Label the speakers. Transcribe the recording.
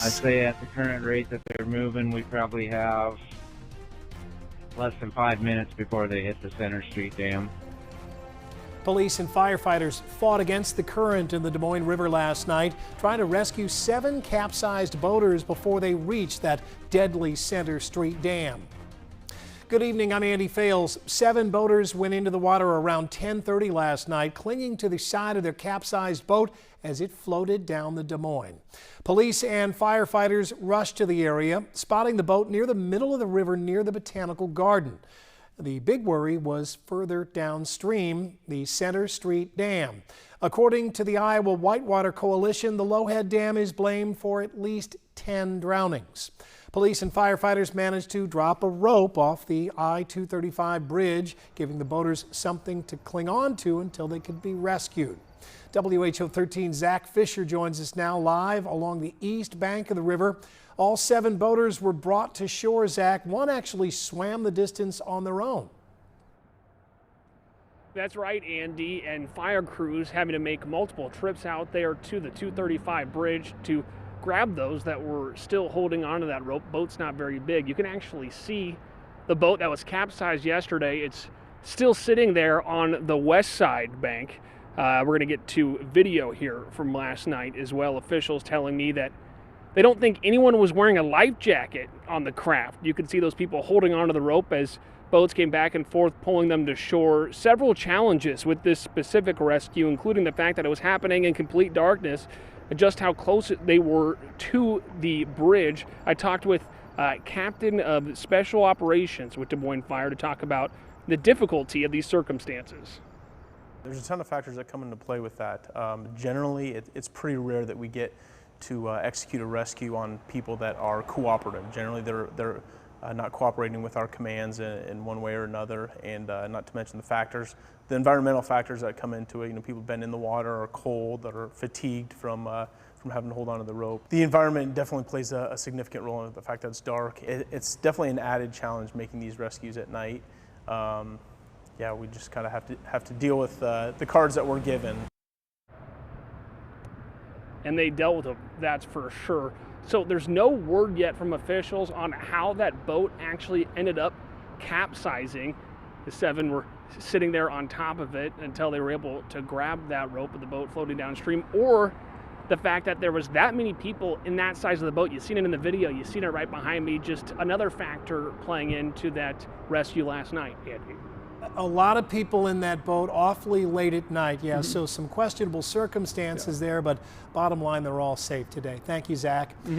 Speaker 1: I'd say at the current rate that they're moving, we probably have less than 5 minutes before they hit the Center Street Dam.
Speaker 2: Police and firefighters fought against the current in the Des Moines River last night, trying to rescue 7 capsized boaters before they reached that deadly Center Street Dam. Good evening, I'm Andy Fales. 7 boaters went into the water around 10:30 last night, clinging to the side of their capsized boat as it floated down the Des Moines. Police and firefighters rushed to the area, spotting the boat near the middle of the river near the Botanical Garden. The big worry was further downstream, the Center Street Dam. According to the Iowa Whitewater Coalition, the Lowhead Dam is blamed for at least 10 drownings. Police and firefighters managed to drop a rope off the I-235 bridge, giving the boaters something to cling on to until they could be rescued. WHO 13's Zach Fisher joins us now live along the east bank of the river. All 7 boaters were brought to shore, Zach. One actually swam the distance on their own.
Speaker 3: That's right, Andy, and fire crews having to make multiple trips out there to the 235 bridge to grab those that were still holding onto that rope. Boat's not very big. You can actually see the boat that was capsized yesterday. It's still sitting there on the west side bank. We're going to get to video here from last night as well. Officials telling me that they don't think anyone was wearing a life jacket on the craft. You could see those people holding onto the rope as boats came back and forth, pulling them to shore. Several challenges with this specific rescue, including the fact that it was happening in complete darkness and just how close they were to the bridge. I talked with Captain of Special Operations with Des Moines Fire to talk about the difficulty of these circumstances.
Speaker 4: There's a ton of factors that come into play with that. Generally, it's pretty rare that we get to execute a rescue on people that are cooperative. Generally, they're not cooperating with our commands in one way or another, and not to mention the environmental factors that come into it. You know, people have been in the water, are cold, that are fatigued from having to hold onto the rope. The environment definitely plays a significant role in the fact that it's dark. It's definitely an added challenge making these rescues at night. Yeah, we just kind of have to deal with the cards that we're given.
Speaker 3: And they dealt with them, that's for sure. So there's no word yet from officials on how that boat actually ended up capsizing. The 7 were sitting there on top of it until they were able to grab that rope of the boat floating downstream, or the fact that there was that many people in that size of the boat. You've seen it in the video, you've seen it right behind me. Just another factor playing into that rescue last night, Andy.
Speaker 2: A lot of people in that boat awfully late at night. Yeah, so some questionable circumstances there, but bottom line, they're all safe today. Thank you, Zach.